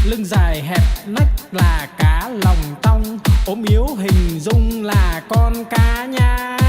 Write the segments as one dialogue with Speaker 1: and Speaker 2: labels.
Speaker 1: lưng dài hẹp nách là cá lòng tong, ốm yếu hình dung là con cá nhái.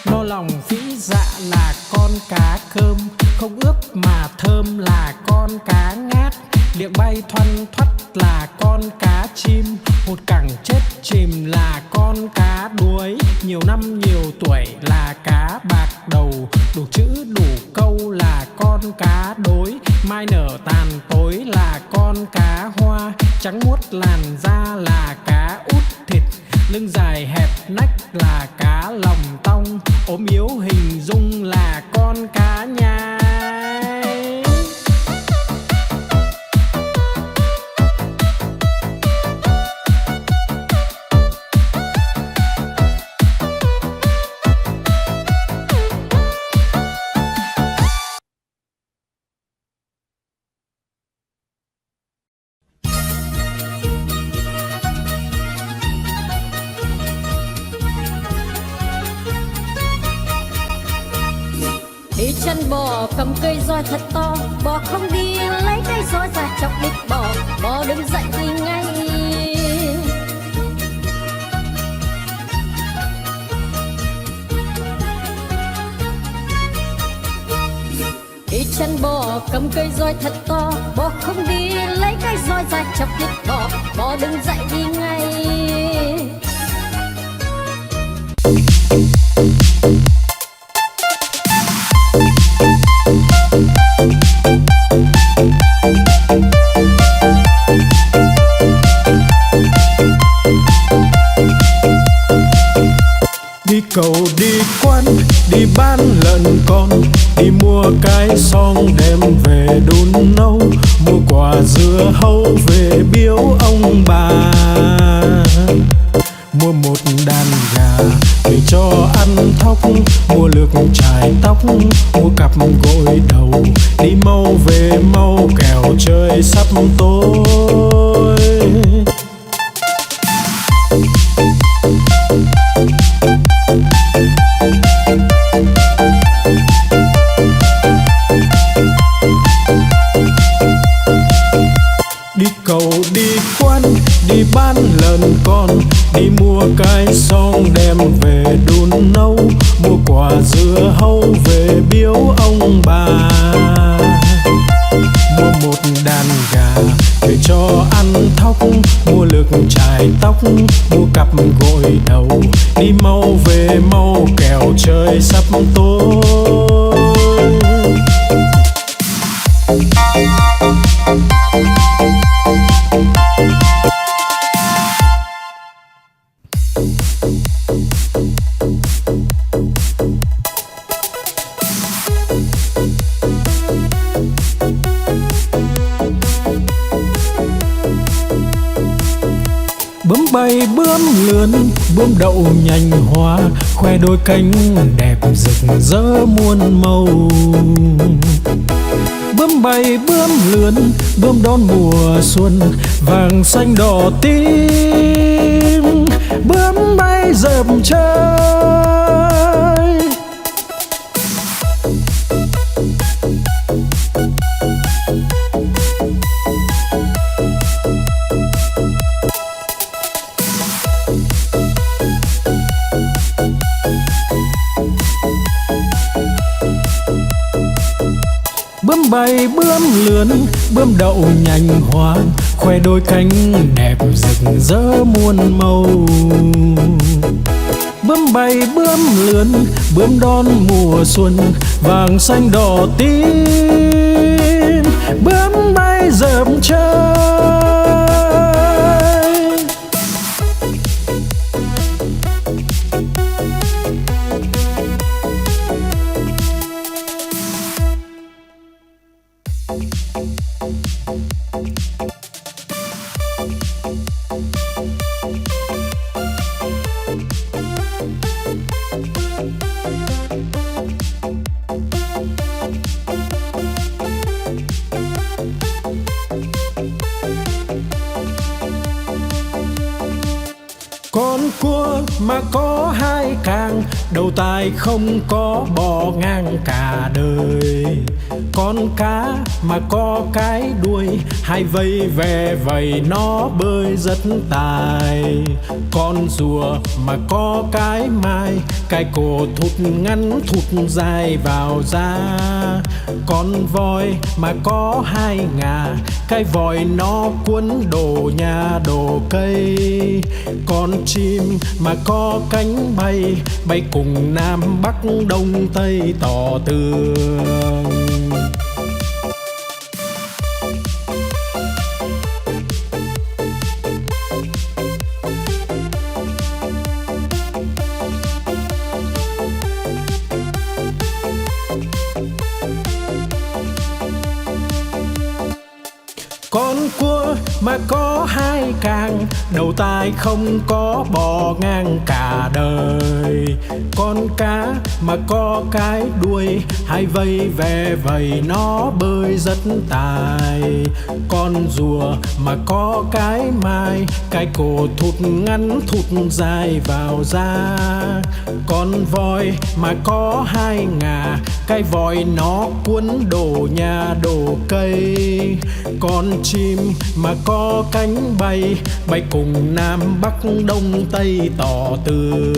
Speaker 1: No lòng phĩ dạ là con cá cơm, không ướp mà thơm là con cá ngát. Miệng bay thoăn thoắt là con cá chim, hụt cẳng chết chìm là con cá đuối. Nhiều năm nhiều tuổi là cá bạc đầu, đủ chữ đủ câu là con cá đối. Mai nở tàn tối là con cá hoa, trắng muốt làn da là cá út thịt. Lưng dài hẹp nách là cá lòng tong, ốm yếu hình dung là con cá nhái.
Speaker 2: Đi chân bò cầm cây roi thật to, bò không đi lấy cây roi ra chọc đít bò, bò đứng dậy đi ngay. Đi chân bò cầm cây roi thật to, bò không đi lấy cây roi ra chọc đít bò, bò đứng dậy đi ngay.
Speaker 1: Đi cầu đi quán, đi bán lợn con, đi mua cái xong đem về đun nấu, mua quả dưa hấu về biếu ông bà. Mua một đàn gà về cho ăn thóc, mua lược chải tóc, mua cặp gội đầu. Đi mau về mau kẻo trời sắp tối. Đi cầu đi quán, đi bán lợn con, đi mua cái xong đem về đun nấu, mua quả dưa hấu về biếu ông bà. Mua một đàn gà về cho ăn thóc, mua lược chải tóc, mua cặp gội đầu. Đi mau về mau kẻo trời sắp tối. Bướm bay bướm lượn, bướm đậu nhành hoa, khoe đôi cánh đẹp rực rỡ muôn màu. Bướm bay bướm lượn, bướm đón mùa xuân, vàng xanh đỏ tím. Bướm bay dợp trời, bướm bay bướm lượn, bướm đậu nhành hoa, khoe đôi cánh đẹp rực rỡ muôn màu. Bướm bay bướm lượn, bướm đón mùa xuân, vàng xanh đỏ tím. Bướm bay dợp trời. Con cua mà có hai càng, đầu tai không có bò ngang cả đời. Con cá mà có cái đuôi, hai vây về vầy nó bơi rất tài. Con rùa mà có cái mai, cái cổ thụt ngắn thụt dài vào da. Con voi mà có hai ngà, cái vòi nó cuốn đồ nhà đồ cây. Con chim mà có cánh bay, bay cùng Nam Bắc Đông Tây tỏ tường. Con cua mà có hai càng, đầu tai không có bò ngang cả đời. Con cá mà có cái đuôi, hai vây về vầy nó bơi rất tài. Con rùa mà có cái mai, cái cổ thụt ngắn thụt dài vào da. Con voi mà có hai ngà, cái vòi nó cuốn đồ nhà đồ cây. Con chim mà có cánh bay, bay cùng Nam Bắc Đông Tây tỏ tường.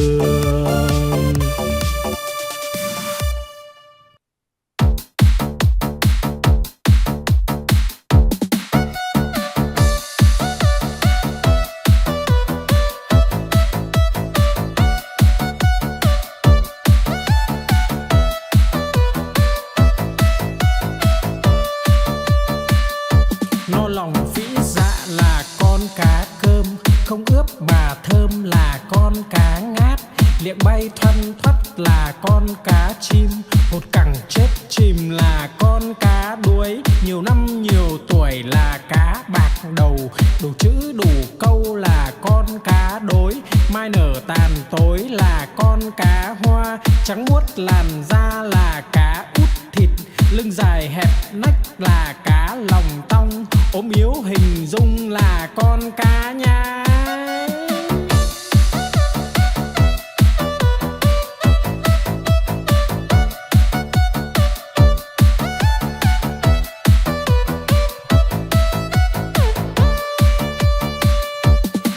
Speaker 2: No lòng phĩ dạ là con cá cơm, không ướp mà thơm là con cá ngát. Liệng bay thoăn thoắt là con cá chim, hột cẳng chết chìm là con cá đuối. Nhiều năm nhiều tuổi là cá bạc đầu, đủ chữ đủ câu là con cá đối. Mai nở tàn tối là con cá hoa, trắng muốt làn da là cá út thịt. Lưng dài hẹp nách là cá lòng tong, ốm yếu hình dung là con cá nhái.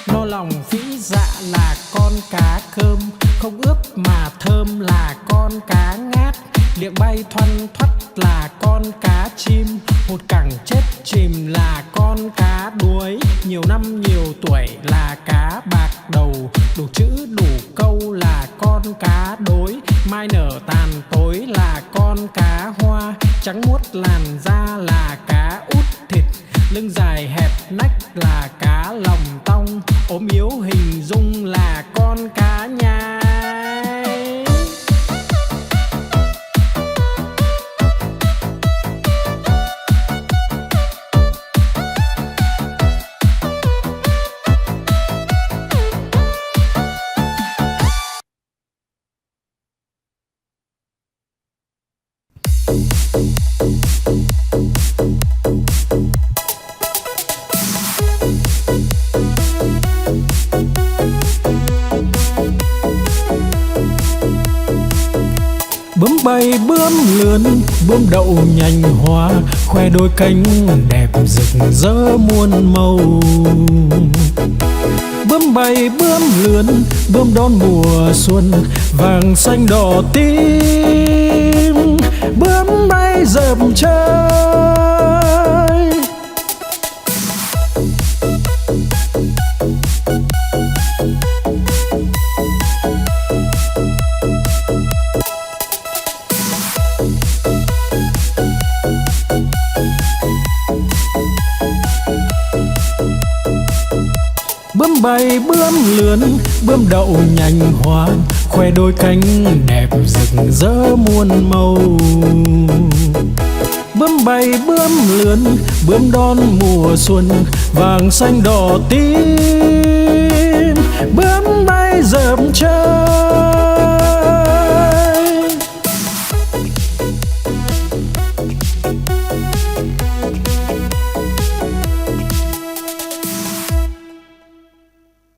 Speaker 2: No lòng phĩ dạ là con cá cơm, không ướp mà thơm là con cá ngát. Liệng bay thoăn thoắt là con cá chim, hột cẳng chết chìm là con cá đuối. Nhiều năm nhiều tuổi là cá bạc đầu, đủ chữ đủ câu là con cá đối. Mai nở tàn tối là con cá hoa, trắng muốt làn da là cá út thịt. Lưng dài hẹp nách là cá lòng tong, ốm yếu hình dung là con cá nhái.
Speaker 1: Bướm bay bướm lượn, bướm đậu nhành hoa, khoe đôi cánh đẹp rực rỡ muôn màu. Bướm bay bướm lượn, bướm đón mùa xuân, vàng xanh đỏ tím. Bướm bay dợp trời, bướm bay bướm lượn, bướm đậu nhành hoa, khoe đôi cánh đẹp rực rỡ muôn màu. Bướm bay bướm lượn, bướm đón mùa xuân, vàng xanh đỏ tím. Bướm bay dợp trời,